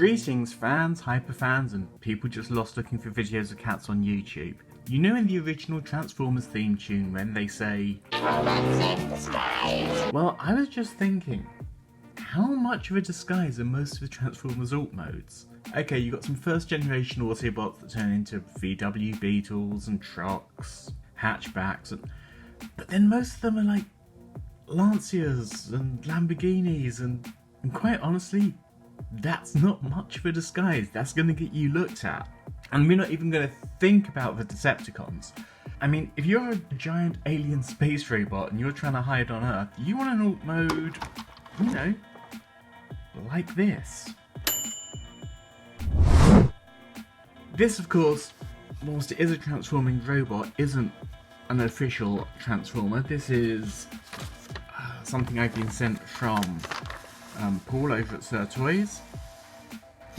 Greetings fans, hyperfans, and people just lost looking for videos of cats on YouTube. You know in the original Transformers theme tune when they say, well, I was just thinking, how much of a disguise are most of the Transformers alt modes? Okay, you got some first generation Autobots that turn into VW Beetles and trucks, hatchbacks, but then most of them are like Lancias and Lamborghinis, and quite honestly, that's not much of a disguise. That's going to get you looked at. And we're not even going to think about the Decepticons. I mean, if you're a giant alien space robot and you're trying to hide on Earth, you want an alt mode, you know, like this. This, of course, whilst it is a transforming robot, isn't an official Transformer. This is something I've been sent from Paul over at Hctoys,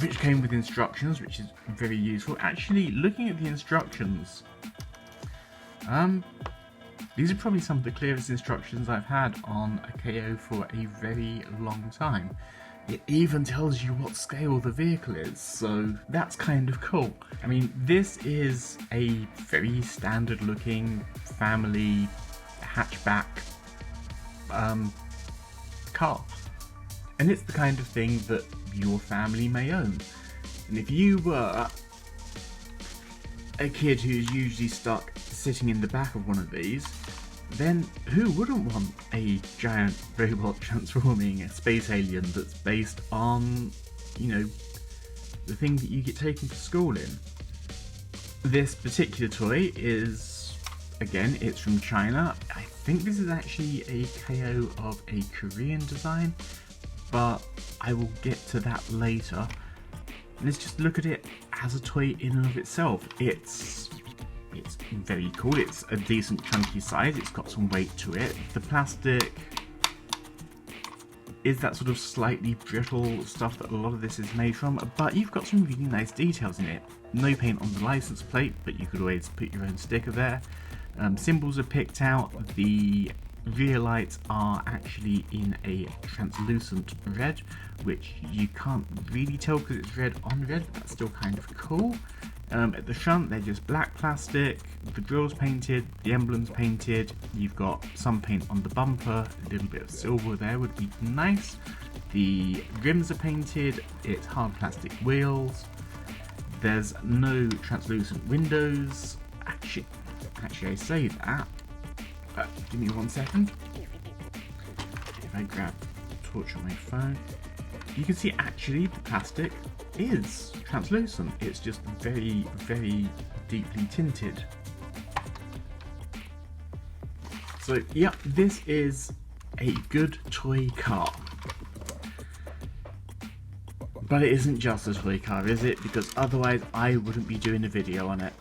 which came with instructions, which is very useful. Actually, looking at the instructions, these are probably some of the clearest instructions I've had on a KO for a very long time. It even tells you what scale the vehicle is, so that's kind of cool. I mean, this is a very standard looking family hatchback car. And it's the kind of thing that your family may own. And if you were a kid who's usually stuck sitting in the back of one of these, then who wouldn't want a giant robot transforming a space alien that's based on, you know, the thing that you get taken to school in? This particular toy is, again, it's from China. I think this is actually a KO of a Korean design, but I will get to that later. Let's just look at it as a toy in and of itself. It's very cool. It's a decent chunky size. It's got some weight to it. The plastic is that sort of slightly brittle stuff that a lot of this is made from, but you've got some really nice details in it. No paint on the license plate, but you could always put your own sticker there. Symbols are picked out. The rear lights are actually in a translucent red, which you can't really tell because it's red on red, but that's still kind of cool. At the front, they're just black plastic. The grill's painted, the emblem's painted. You've got some paint on the bumper, a little bit of silver there would be nice. The rims are painted, it's hard plastic wheels. There's no translucent windows. Actually I say that. Give me 1 second. If I grab the torch on my phone, you can see actually the plastic is translucent. It's just very, very deeply tinted. So yeah, this is a good toy car. But it isn't just a toy car, is it? Because otherwise I wouldn't be doing a video on it.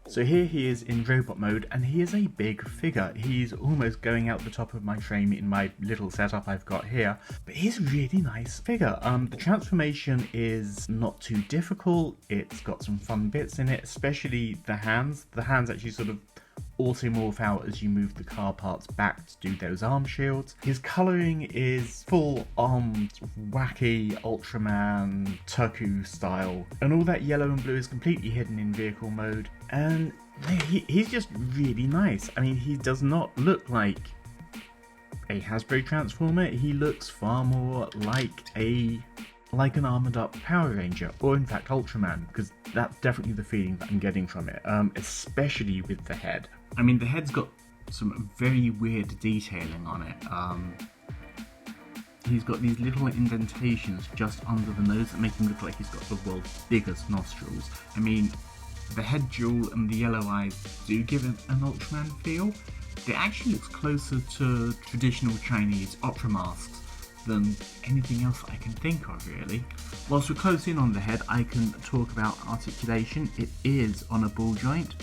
So here he is in robot mode, and he is a big figure. He's almost going out the top of my frame in my little setup I've got here, but he's a really nice figure. The transformation is not too difficult. It's got some fun bits in it, especially the hands. The hands actually sort of auto-morph out as you move the car parts back to do those arm shields. His colouring is full on wacky Ultraman Turku style, and all that yellow and blue is completely hidden in vehicle mode, and he's just really nice. I mean, he does not look like a Hasbro Transformer. He looks far more like an armoured up Power Ranger, or in fact Ultraman, because that's definitely the feeling that I'm getting from it, especially with the head. I mean, the head's got some very weird detailing on it. He's got these little indentations just under the nose that make him look like he's got the world's biggest nostrils. I mean, the head jewel and the yellow eyes do give it an Ultraman feel. It actually looks closer to traditional Chinese opera masks than anything else I can think of, really. Whilst we're close in on the head, I can talk about articulation. It is on a ball joint,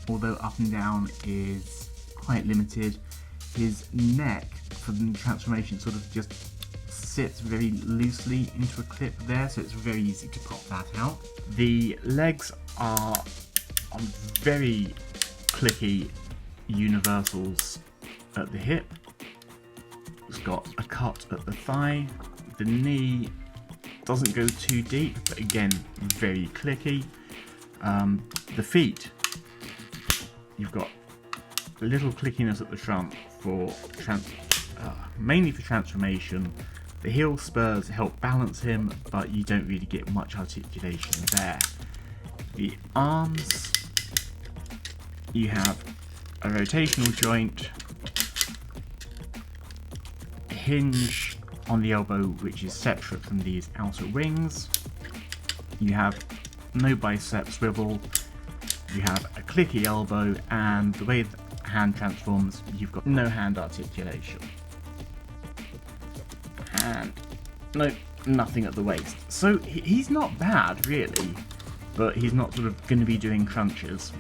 although up and down is quite limited. His neck for the transformation sort of just sits very loosely into a clip there, so it's very easy to pop that out. The legs are on very clicky universals at the hip. It's got a cut at the thigh. The knee doesn't go too deep, but again, very clicky. The feet, you've got a little clickiness at the front for mainly for transformation. The heel spurs help balance him, but you don't really get much articulation there. The arms, you have a rotational joint, a hinge on the elbow which is separate from these outer wings. You have no bicep swivel, you have a clicky elbow, and the way the hand transforms, you've got no hand articulation. And nothing at the waist. So he's not bad, really, but he's not sort of going to be doing crunches.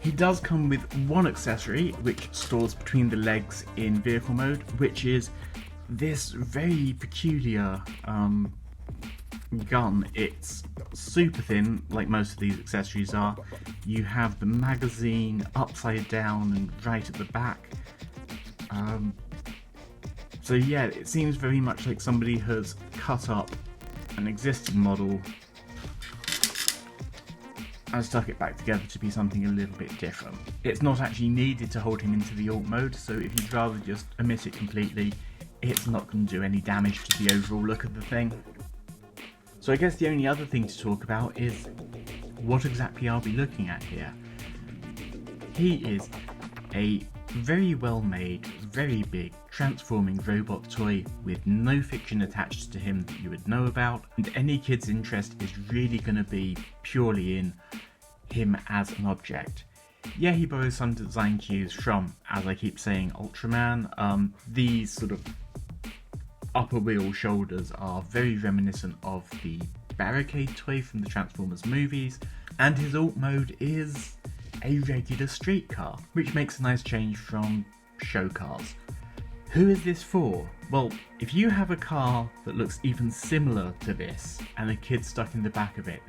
He does come with one accessory which stores between the legs in vehicle mode, which is this very peculiar gun. It's super thin, like most of these accessories are. You have the magazine upside down and right at the back. So yeah, it seems very much like somebody has cut up an existing model and stuck it back together to be something a little bit different. It's not actually needed to hold him into the alt mode, so if you'd rather just omit it completely, it's not going to do any damage to the overall look of the thing. So I guess the only other thing to talk about is what exactly are we looking at here? He is a very well made, very big, transforming robot toy with no fiction attached to him that you would know about, and any kid's interest is really going to be purely in him as an object. Yeah, he borrows some design cues from, as I keep saying, Ultraman. These sort of upper wheel shoulders are very reminiscent of the Barricade toy from the Transformers movies, and his alt mode is a regular street car, which makes a nice change from show cars. Who is this for? Well, if you have a car that looks even similar to this and a kid stuck in the back of it,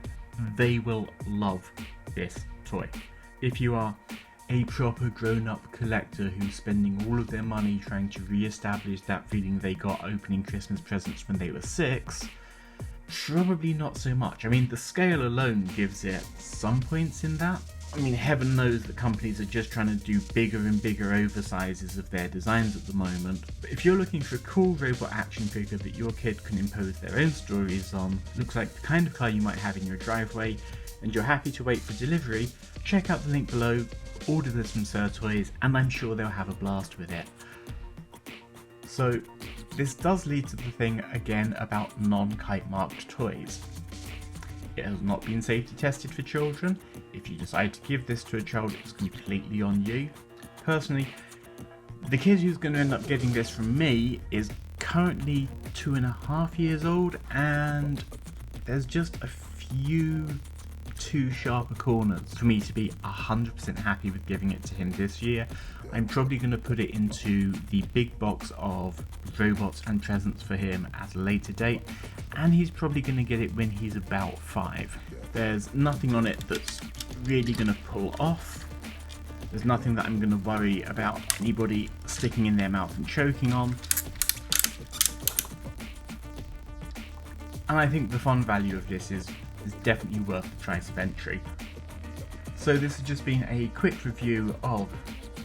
they will love this toy. If you are a proper grown-up collector who's spending all of their money trying to re-establish that feeling they got opening Christmas presents when they were 6, probably not so much. I mean, the scale alone gives it some points in that. I mean, heaven knows that companies are just trying to do bigger and bigger oversizes of their designs at the moment. But if you're looking for a cool robot action figure that your kid can impose their own stories on, looks like the kind of car you might have in your driveway, and you're happy to wait for delivery, check out the link below, order this from Hctoys, and I'm sure they'll have a blast with it. So, this does lead to the thing again about non-kite marked toys. It has not been safety tested for children. If you decide to give this to a child, it's completely on you. Personally, the kid who's going to end up getting this from me is currently 2.5 years old, and there's just a few too sharper corners for me to be 100% happy with giving it to him this year. I'm probably going to put it into the big box of robots and presents for him at a later date, and he's probably going to get it when he's about 5. There's nothing on it that's really going to pull off. There's nothing that I'm going to worry about anybody sticking in their mouth and choking on. And I think the fun value of this is definitely worth the price of entry. So this has just been a quick review of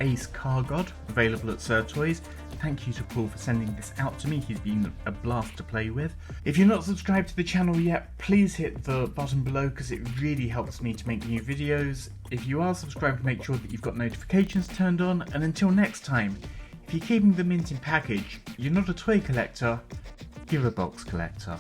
Ace Car God, available at Hctoys. Thank you to Paul for sending this out to me. He's been a blast to play with. If you're not subscribed to the channel yet, please hit the button below because it really helps me to make new videos. If you are subscribed, make sure that you've got notifications turned on, and until next time, if you're keeping the mint in package, you're not a toy collector, you're a box collector.